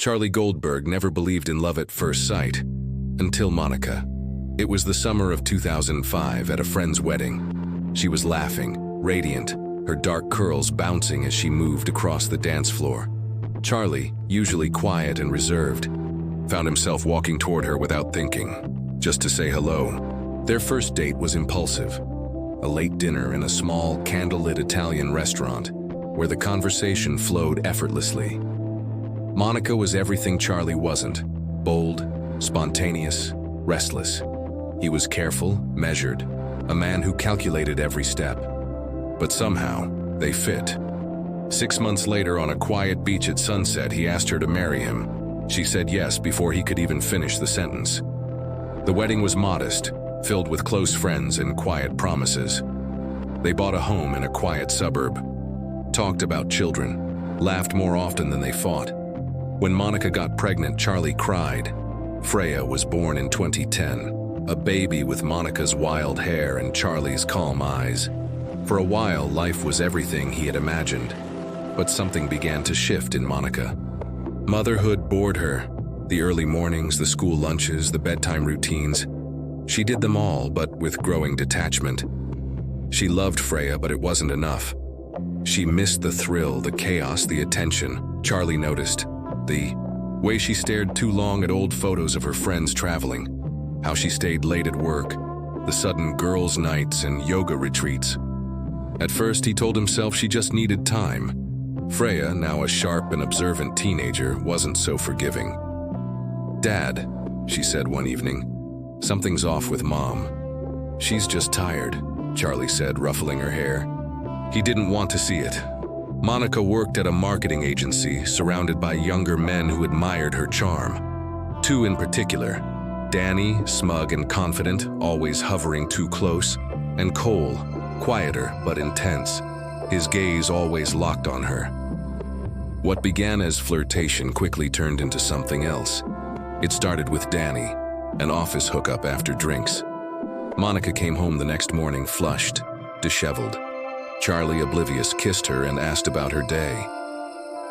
Charlie Goldberg never believed in love at first sight, until Monica. It was the summer of 2005 at a friend's wedding. She was laughing, radiant, her dark curls bouncing as she moved across the dance floor. Charlie, usually quiet and reserved, found himself walking toward her without thinking, just to say hello. Their first date was impulsive, a late dinner in a small, candlelit Italian restaurant where the conversation flowed effortlessly. Monica was everything Charlie wasn't: bold, spontaneous, restless. He was careful, measured, a man who calculated every step. But somehow, they fit. 6 months later, on a quiet beach at sunset, he asked her to marry him. She said yes before he could even finish the sentence. The wedding was modest, filled with close friends and quiet promises. They bought a home in a quiet suburb, talked about children, laughed more often than they fought. When Monica got pregnant, Charlie cried. Freya was born in 2010, a baby with Monica's wild hair and Charlie's calm eyes. For a while, life was everything he had imagined, but something began to shift in Monica. Motherhood bored her. The early mornings, the school lunches, the bedtime routines. She did them all, but with growing detachment. She loved Freya, but it wasn't enough. She missed the thrill, the chaos, the attention. Charlie noticed the way she stared too long at old photos of her friends traveling, how she stayed late at work, the sudden girls' nights and yoga retreats. At first, he told himself she just needed time. Freya, now a sharp and observant teenager, wasn't so forgiving. "Dad," she said one evening, "something's off with Mom." "She's just tired," Charlie said, ruffling her hair. He didn't want to see it. Monica worked at a marketing agency, surrounded by younger men who admired her charm. Two in particular: Danny, smug and confident, always hovering too close, and Cole, quieter but intense, his gaze always locked on her. What began as flirtation quickly turned into something else. It started with Danny, an office hookup after drinks. Monica came home the next morning flushed, disheveled. Charlie, oblivious, kissed her and asked about her day.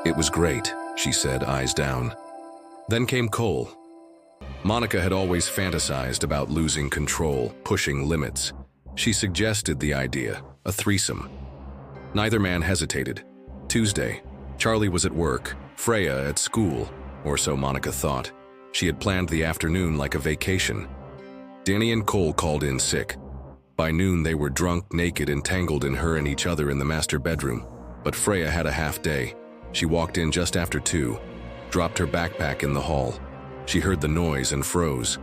"It was great," she said, eyes down. Then came Cole. Monica had always fantasized about losing control, pushing limits. She suggested the idea, a threesome. Neither man hesitated. Tuesday, Charlie was at work, Freya at school, or so Monica thought. She had planned the afternoon like a vacation. Danny and Cole called in sick. By noon, they were drunk, naked, entangled in her and each other in the master bedroom. But Freya had a half day. She walked in just after 2, dropped her backpack in the hall. She heard the noise and froze.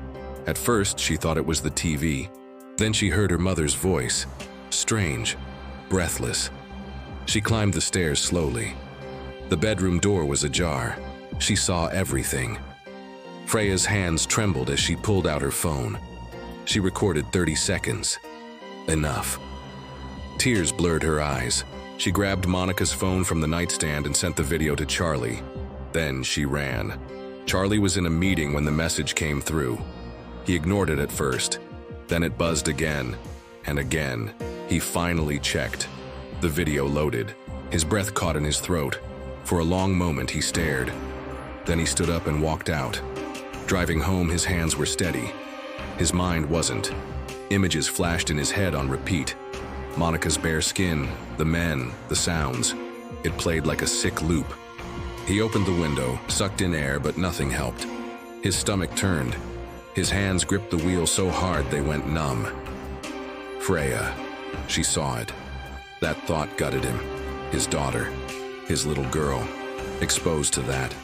At first, she thought it was the TV. Then she heard her mother's voice, strange, breathless. She climbed the stairs slowly. The bedroom door was ajar. She saw everything. Freya's hands trembled as she pulled out her phone. She recorded 30 seconds. Enough. Tears blurred her eyes. She grabbed Monica's phone from the nightstand and sent the video to Charlie. Then she ran. Charlie was in a meeting when the message came through. He ignored it at first. Then it buzzed again and again. He finally checked. The video loaded. His breath caught in his throat. For a long moment he stared. Then he stood up and walked out. Driving home, his hands were steady. His mind wasn't. Images flashed in his head on repeat. Monica's bare skin, the men, the sounds. It played like a sick loop. He opened the window, sucked in air, but nothing helped. His stomach turned. His hands gripped the wheel so hard they went numb. Freya. She saw it. That thought gutted him. His daughter. His little girl. Exposed to that.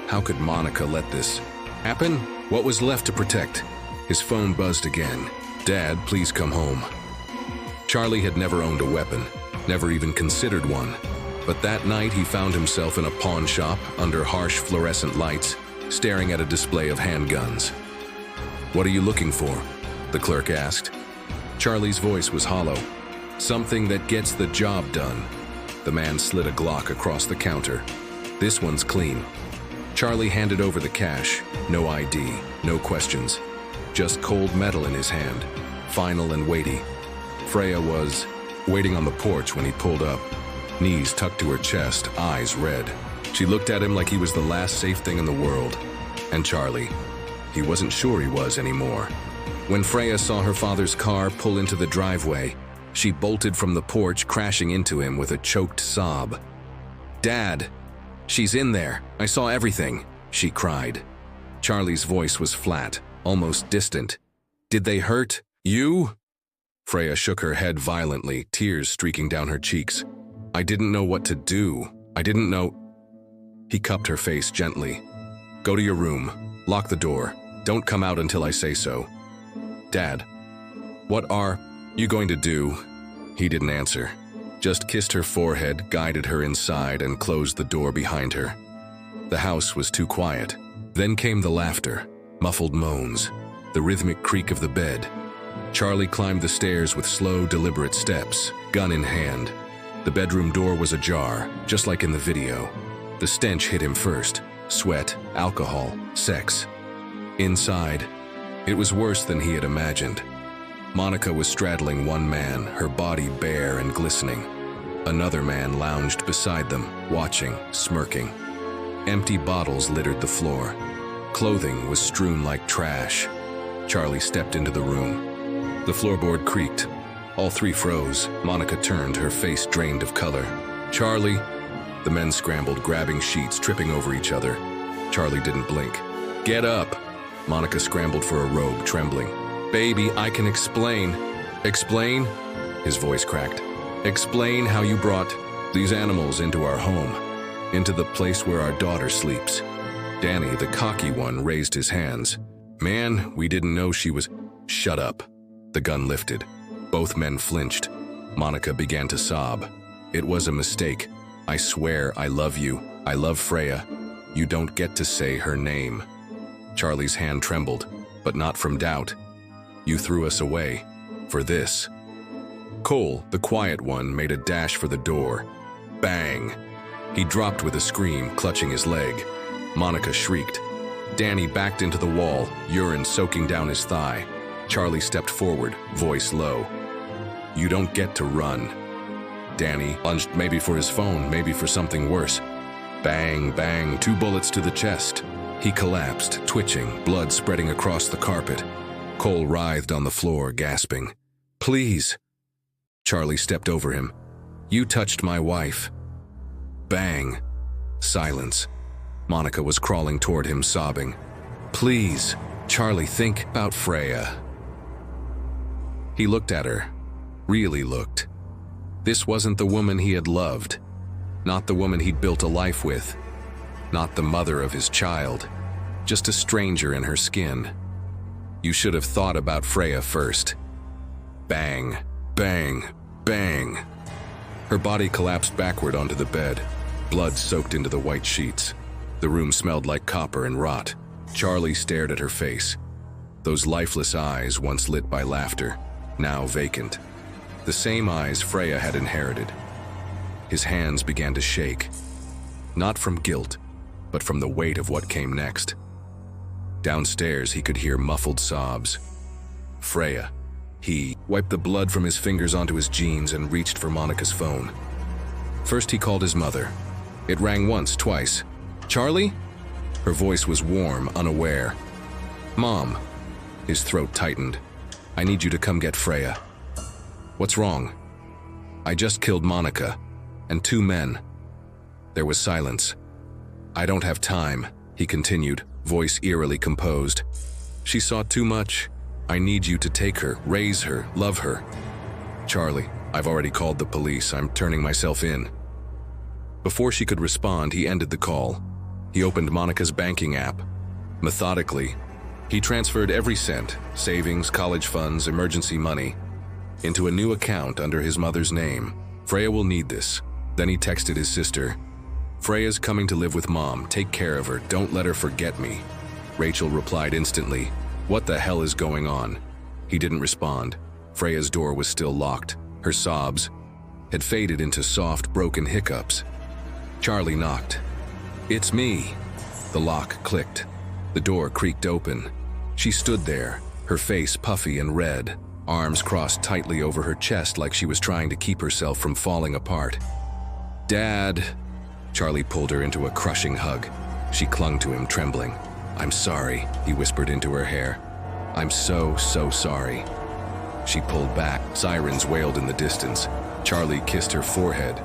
How could Monica let this happen? What was left to protect? His phone buzzed again. "Dad, please come home." Charlie had never owned a weapon, never even considered one. But that night he found himself in a pawn shop under harsh fluorescent lights, staring at a display of handguns. "What are you looking for?" the clerk asked. Charlie's voice was hollow. "Something that gets the job done." The man slid a Glock across the counter. "This one's clean." Charlie handed over the cash. No ID, no questions. Just cold metal in his hand, final and weighty. Freya was waiting on the porch when he pulled up, knees tucked to her chest, eyes red. She looked at him like he was the last safe thing in the world. And Charlie, he wasn't sure he was anymore. When Freya saw her father's car pull into the driveway, she bolted from the porch, crashing into him with a choked sob. "Dad, she's in there. I saw everything," she cried. Charlie's voice was flat, almost distant. "Did they hurt you?" Freya shook her head violently, tears streaking down her cheeks. "I didn't know what to do. I didn't know." He cupped her face gently. "Go to your room. Lock the door. Don't come out until I say so." "Dad, what are you going to do?" He didn't answer, just kissed her forehead, guided her inside, and closed the door behind her. The house was too quiet. Then came the laughter, muffled moans, the rhythmic creak of the bed. Charlie climbed the stairs with slow, deliberate steps, gun in hand. The bedroom door was ajar, just like in the video. The stench hit him first: sweat, alcohol, sex. Inside, it was worse than he had imagined. Monica was straddling one man, her body bare and glistening. Another man lounged beside them, watching, smirking. Empty bottles littered the floor. Clothing was strewn like trash. Charlie stepped into the room. The floorboard creaked. All three froze. Monica turned, her face drained of color. "Charlie!" The men scrambled, grabbing sheets, tripping over each other. Charlie didn't blink. "Get up!" Monica scrambled for a robe, trembling. "Baby, I can explain." "Explain?" His voice cracked. "Explain how you brought these animals into our home, into the place where our daughter sleeps." Danny, the cocky one, raised his hands. "Man, we didn't know she was—" "Shut up." The gun lifted. Both men flinched. Monica began to sob. "It was a mistake. I swear I love you. I love Freya. You don't get to say her name." Charlie's hand trembled, but not from doubt. "You threw us away. For this." Cole, the quiet one, made a dash for the door. Bang! He dropped with a scream, clutching his leg. Monica shrieked. Danny backed into the wall, urine soaking down his thigh. Charlie stepped forward, voice low. "You don't get to run." Danny lunged, maybe for his phone, maybe for something worse. Bang, bang, 2 bullets to the chest. He collapsed, twitching, blood spreading across the carpet. Cole writhed on the floor, gasping. "Please." Charlie stepped over him. "You touched my wife." Bang. Silence. Monica was crawling toward him, sobbing. "Please, Charlie, think about Freya." He looked at her. Really looked. This wasn't the woman he had loved. Not the woman he'd built a life with. Not the mother of his child. Just a stranger in her skin. "You should have thought about Freya first." Bang, bang, bang. Her body collapsed backward onto the bed. Blood soaked into the white sheets. The room smelled like copper and rot. Charlie stared at her face. Those lifeless eyes, once lit by laughter, now vacant. The same eyes Freya had inherited. His hands began to shake. Not from guilt, but from the weight of what came next. Downstairs, he could hear muffled sobs. Freya. He wiped the blood from his fingers onto his jeans and reached for Monica's phone. First, he called his mother. It rang once, twice. "Charlie?" Her voice was warm, unaware. "Mom." His throat tightened. "I need you to come get Freya." "What's wrong?" "I just killed Monica. And 2 men." There was silence. "I don't have time," he continued, voice eerily composed. "She saw too much. I need you to take her, raise her, love her." "Charlie, I've already called the police. I'm turning myself in." Before she could respond, he ended the call. He opened Monica's banking app. Methodically, he transferred every cent, savings, college funds, emergency money, into a new account under his mother's name. "Freya will need this." Then he texted his sister. "Freya's coming to live with Mom. Take care of her. Don't let her forget me." Rachel replied instantly. "What the hell is going on?" He didn't respond. Freya's door was still locked. Her sobs had faded into soft, broken hiccups. Charlie knocked. "It's me." The lock clicked. The door creaked open. She stood there, her face puffy and red, arms crossed tightly over her chest like she was trying to keep herself from falling apart. "Dad." Charlie pulled her into a crushing hug. She clung to him, trembling. "I'm sorry," he whispered into her hair. "I'm so sorry." She pulled back. Sirens wailed in the distance. Charlie kissed her forehead.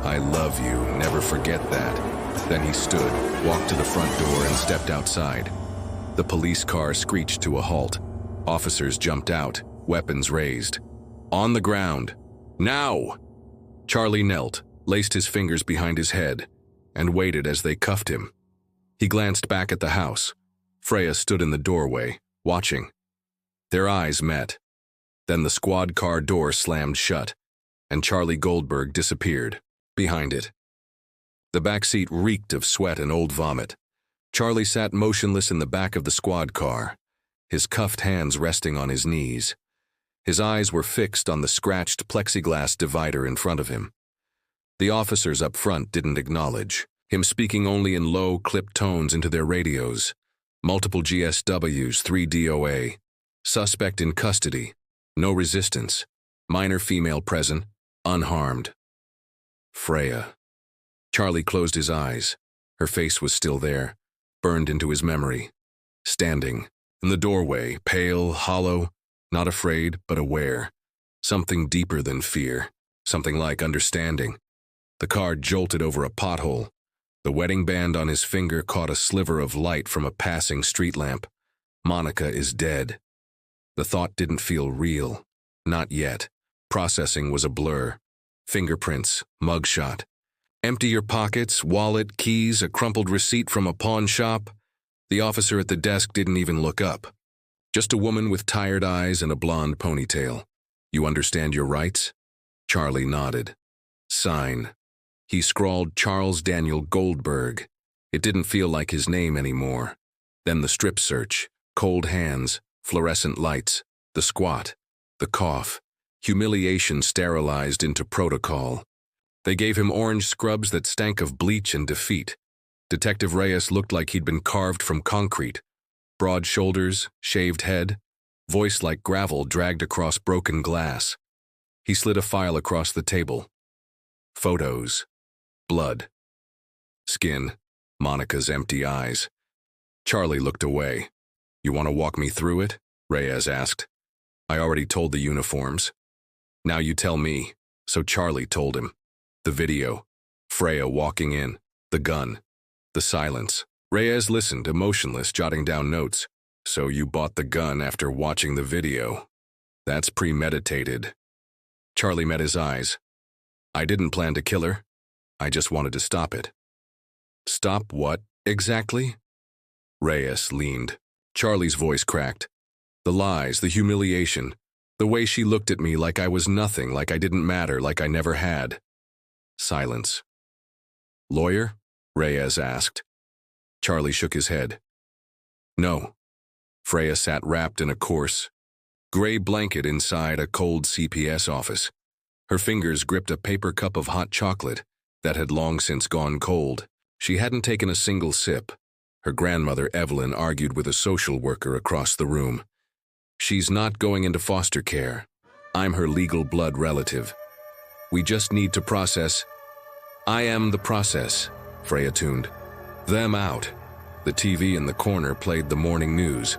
"I love you, never forget that." Then he stood, walked to the front door, and stepped outside. The police car screeched to a halt. Officers jumped out, weapons raised. "On the ground. Now!" Charlie knelt, laced his fingers behind his head, and waited as they cuffed him. He glanced back at the house. Freya stood in the doorway, watching. Their eyes met. Then the squad car door slammed shut, and Charlie Goldberg disappeared, behind it. The back seat reeked of sweat and old vomit. Charlie sat motionless in the back of the squad car, his cuffed hands resting on his knees. His eyes were fixed on the scratched plexiglass divider in front of him. The officers up front didn't acknowledge him, speaking only in low, clipped tones into their radios. Multiple GSWs, 3 DOA. Suspect in custody. No resistance. Minor female present. Unharmed. Freya. Charlie closed his eyes. Her face was still there, burned into his memory. Standing in the doorway, pale, hollow, not afraid, but aware. Something deeper than fear. Something like understanding. The car jolted over a pothole. The wedding band on his finger caught a sliver of light from a passing street lamp. Monica is dead. The thought didn't feel real. Not yet. Processing was a blur. Fingerprints, mugshot. Empty your pockets, wallet, keys, a crumpled receipt from a pawn shop. The officer at the desk didn't even look up. Just a woman with tired eyes and a blonde ponytail. "You understand your rights?" Charlie nodded. "Sign." He scrawled Charles Daniel Goldberg. It didn't feel like his name anymore. Then the strip search, cold hands, fluorescent lights, the squat, the cough, humiliation sterilized into protocol. They gave him orange scrubs that stank of bleach and defeat. Detective Reyes looked like he'd been carved from concrete. Broad shoulders, shaved head, voice like gravel dragged across broken glass. He slid a file across the table. Photos. Blood. Skin. Monica's empty eyes. Charlie looked away. "You want to walk me through it?" Reyes asked. "I already told the uniforms." "Now you tell me." So Charlie told him. The video. Freya walking in. The gun. The silence. Reyes listened, emotionless, jotting down notes. "So you bought the gun after watching the video. That's premeditated." Charlie met his eyes. "I didn't plan to kill her. I just wanted to stop it." "Stop what, exactly?" Reyes leaned. Charlie's voice cracked. "The lies, the humiliation, the way she looked at me like I was nothing, like I didn't matter, like I never had." Silence. "Lawyer?" Reyes asked. Charlie shook his head. "No." Freya sat wrapped in a coarse, gray blanket inside a cold CPS office. Her fingers gripped a paper cup of hot chocolate that had long since gone cold. She hadn't taken a single sip. Her grandmother, Evelyn, argued with a social worker across the room. "She's not going into foster care. I'm her legal blood relative. We just need to process." "I am the process," Freya tuned. "Them out." The TV in the corner played the morning news.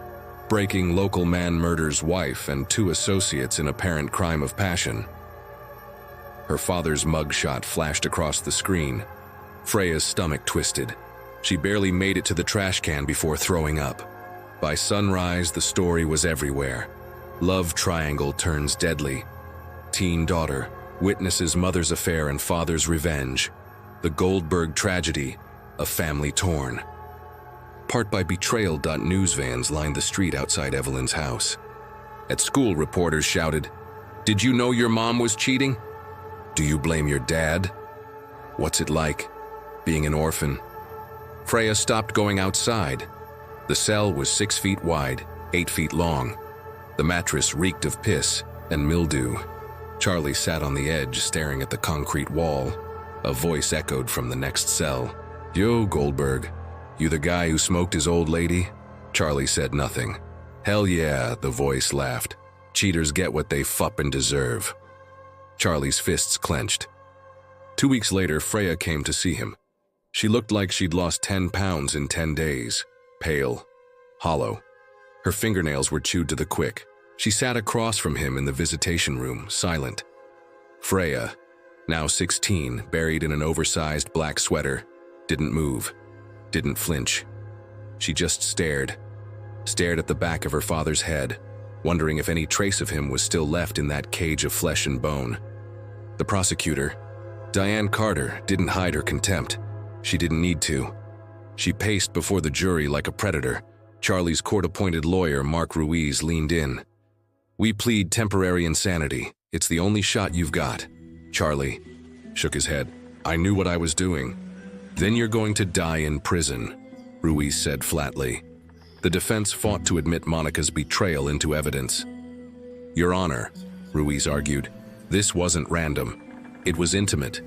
Breaking: local man murders wife and 2 associates in apparent crime of passion. Her father's mugshot flashed across the screen. Freya's stomach twisted. She barely made it to the trash can before throwing up. By sunrise, the story was everywhere. Love triangle turns deadly. Teen daughter witnesses mother's affair and father's revenge. The Goldberg tragedy, a family torn. Part by betrayal. News vans lined the street outside Evelyn's house. At school, reporters shouted, "Did you know your mom was cheating? Do you blame your dad? What's it like, being an orphan?" Freya stopped going outside. The cell was 6 feet wide, 8 feet long. The mattress reeked of piss and mildew. Charlie sat on the edge, staring at the concrete wall. A voice echoed from the next cell. "Yo, Goldberg, you the guy who smoked his old lady?" Charlie said nothing. "Hell yeah," the voice laughed. "Cheaters get what they fucking deserve." Charlie's fists clenched. 2 weeks later, Freya came to see him. She looked like she'd lost 10 pounds in 10 days, pale, hollow. Her fingernails were chewed to the quick. She sat across from him in the visitation room, silent. Freya, now 16, buried in an oversized black sweater, didn't move, didn't flinch. She just stared at the back of her father's head, wondering if any trace of him was still left in that cage of flesh and bone. The prosecutor, Diane Carter, didn't hide her contempt. She didn't need to. She paced before the jury like a predator. Charlie's court-appointed lawyer, Mark Ruiz, leaned in. "We plead temporary insanity. It's the only shot you've got." Charlie shook his head. "I knew what I was doing." "Then you're going to die in prison," Ruiz said flatly. The defense fought to admit Monica's betrayal into evidence. "Your Honor," Ruiz argued, "this wasn't random. It was intimate,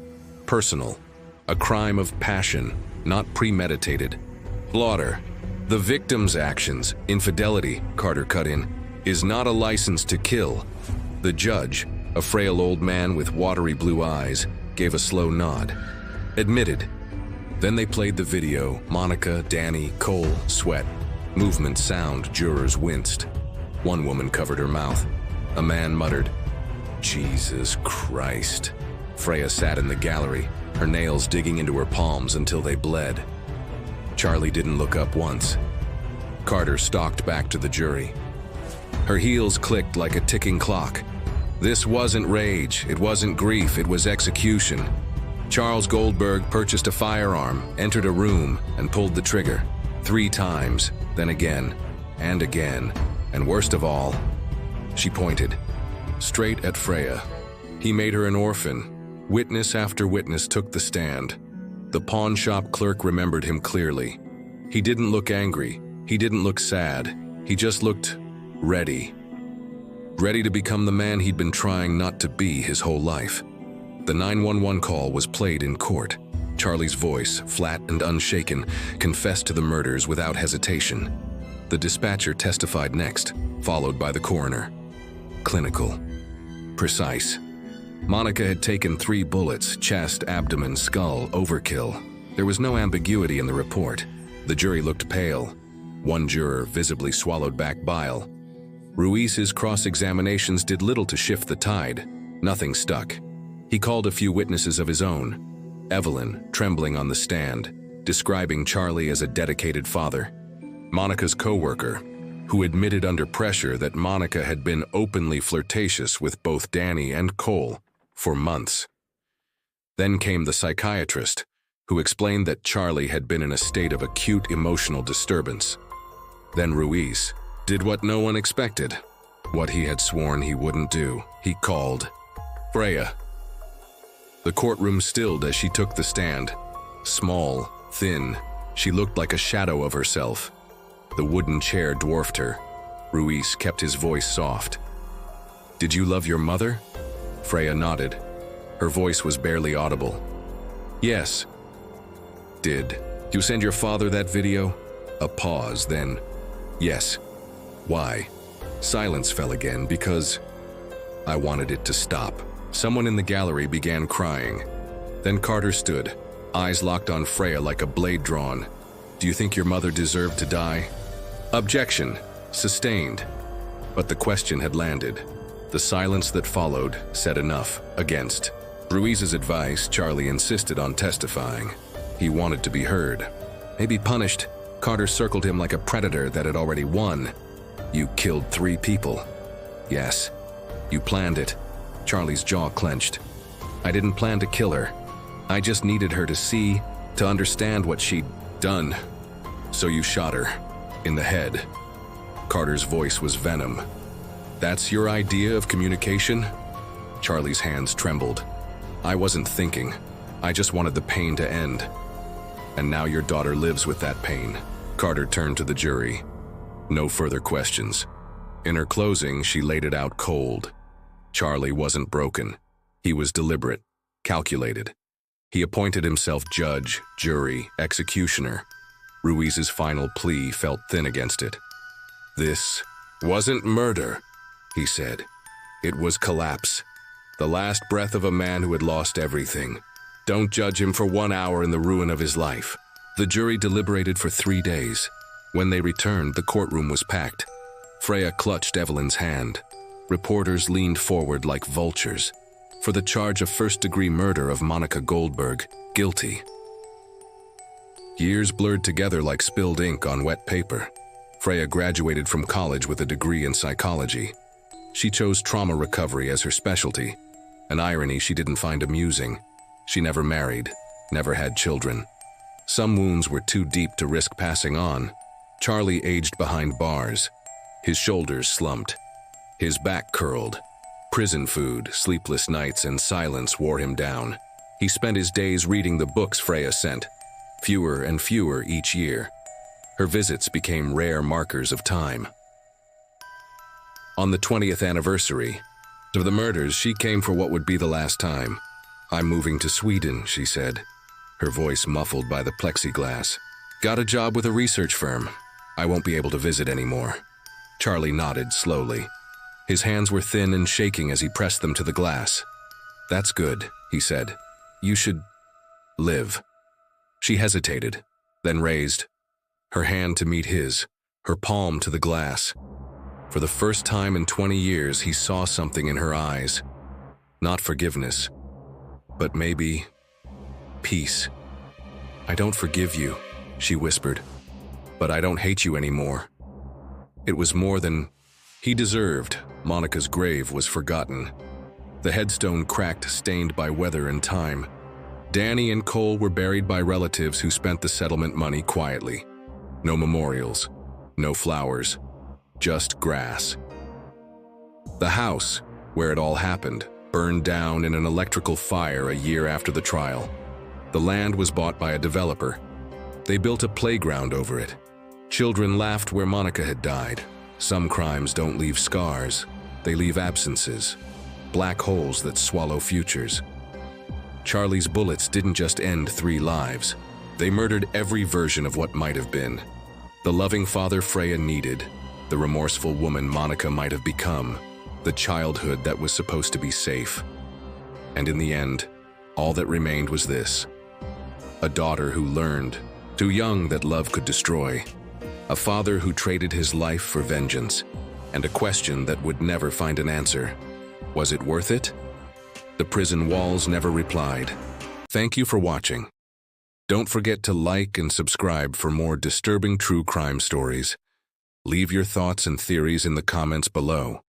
personal, a crime of passion, not premeditated. Slaughter, the victim's actions, infidelity," Carter cut in, "is not a license to kill." The judge, a frail old man with watery blue eyes, gave a slow nod. "Admitted." Then they played the video. Monica, Danny, Cole, sweat. Movement, sound, jurors winced. One woman covered her mouth. A man muttered, "Jesus Christ." Freya sat in the gallery, her nails digging into her palms until they bled. Charlie didn't look up once. Carter stalked back to the jury. Her heels clicked like a ticking clock. This wasn't rage, it wasn't grief, it was execution. Charles Goldberg purchased a firearm, entered a room, and pulled the trigger. 3 times, then again, and worst of all, she pointed straight at Freya. He made her an orphan. Witness after witness took the stand. The pawn shop clerk remembered him clearly. He didn't look angry, he didn't look sad, he just looked ready. Ready to become the man he'd been trying not to be his whole life. The 911 call was played in court. Charlie's voice, flat and unshaken, confessed to the murders without hesitation. The dispatcher testified next, followed by the coroner. Clinical. Precise. Monica had taken 3 bullets, chest, abdomen, skull, overkill. There was no ambiguity in the report. The jury looked pale. One juror visibly swallowed back bile. Ruiz's cross-examinations did little to shift the tide. Nothing stuck. He called a few witnesses of his own. Evelyn, trembling on the stand, describing Charlie as a dedicated father. Monica's co-worker, who admitted under pressure that Monica had been openly flirtatious with both Danny and Cole for months. Then came the psychiatrist, who explained that Charlie had been in a state of acute emotional disturbance. Then Ruiz did what no one expected, what he had sworn he wouldn't do. He called Freya. The courtroom stilled as she took the stand. Small, thin, she looked like a shadow of herself. The wooden chair dwarfed her. Ruiz kept his voice soft. "Did you love your mother?" Freya nodded. Her voice was barely audible. "Yes." "Did you send your father that video?" A pause, then, "Yes." "Why?" Silence fell again. "Because I wanted it to stop." Someone in the gallery began crying. Then Carter stood, eyes locked on Freya like a blade drawn. "Do you think your mother deserved to die?" Objection. Sustained. But the question had landed. The silence that followed said enough. Against Ruiz's advice, Charlie insisted on testifying. He wanted to be heard. Maybe punished. Carter circled him like a predator that had already won. "You killed 3 people." "Yes." "You planned it." Charlie's jaw clenched. "I didn't plan to kill her. I just needed her to see, to understand what she'd done." "So you shot her. In the head." Carter's voice was venom. "That's your idea of communication?" Charlie's hands trembled. "I wasn't thinking. I just wanted the pain to end. And now your daughter lives with that pain." Carter turned to the jury. No further questions. In her closing, she laid it out cold. Charlie wasn't broken. He was deliberate, calculated. He appointed himself judge, jury, executioner. Ruiz's final plea felt thin against it. "This wasn't murder," he said. "It was collapse. The last breath of a man who had lost everything. Don't judge him for 1 hour in the ruin of his life. The jury deliberated for 3 days. When they returned, the courtroom was packed. Freya clutched Evelyn's hand. Reporters leaned forward like vultures. For the charge of first-degree murder of Monica Goldberg, guilty. Years blurred together like spilled ink on wet paper. Freya graduated from college with a degree in psychology. She chose trauma recovery as her specialty, an irony she didn't find amusing. She never married, never had children. Some wounds were too deep to risk passing on. Charlie aged behind bars. His shoulders slumped. His back curled. Prison food, sleepless nights, and silence wore him down. He spent his days reading the books Freya sent, fewer and fewer each year. Her visits became rare markers of time. On the 20th anniversary of the murders, she came for what would be the last time. "I'm moving to Sweden," she said, her voice muffled by the plexiglass. "Got a job with a research firm. I won't be able to visit anymore." Charlie nodded slowly. His hands were thin and shaking as he pressed them to the glass. "That's good," he said. "You should live." She hesitated, then raised her hand to meet his, her palm to the glass. For the first time in 20 years, he saw something in her eyes. Not forgiveness, but maybe peace. "I don't forgive you," she whispered, "but I don't hate you anymore." It was more than he deserved. Monica's grave was forgotten. The headstone cracked, stained by weather and time. Danny and Cole were buried by relatives who spent the settlement money quietly. No memorials, no flowers, just grass. The house, where it all happened, burned down in an electrical fire a year after the trial. The land was bought by a developer. They built a playground over it. Children laughed where Monica had died. Some crimes don't leave scars, they leave absences, black holes that swallow futures. Charlie's bullets didn't just end 3 lives. They murdered every version of what might have been. The loving father Freya needed, the remorseful woman Monica might have become, the childhood that was supposed to be safe. And in the end, all that remained was this: a daughter who learned, too young that love could destroy, a father who traded his life for vengeance, and a question that would never find an answer. Was it worth it? The prison walls never replied. Thank you for watching. Don't forget to like and subscribe for more disturbing true crime stories. Leave your thoughts and theories in the comments below.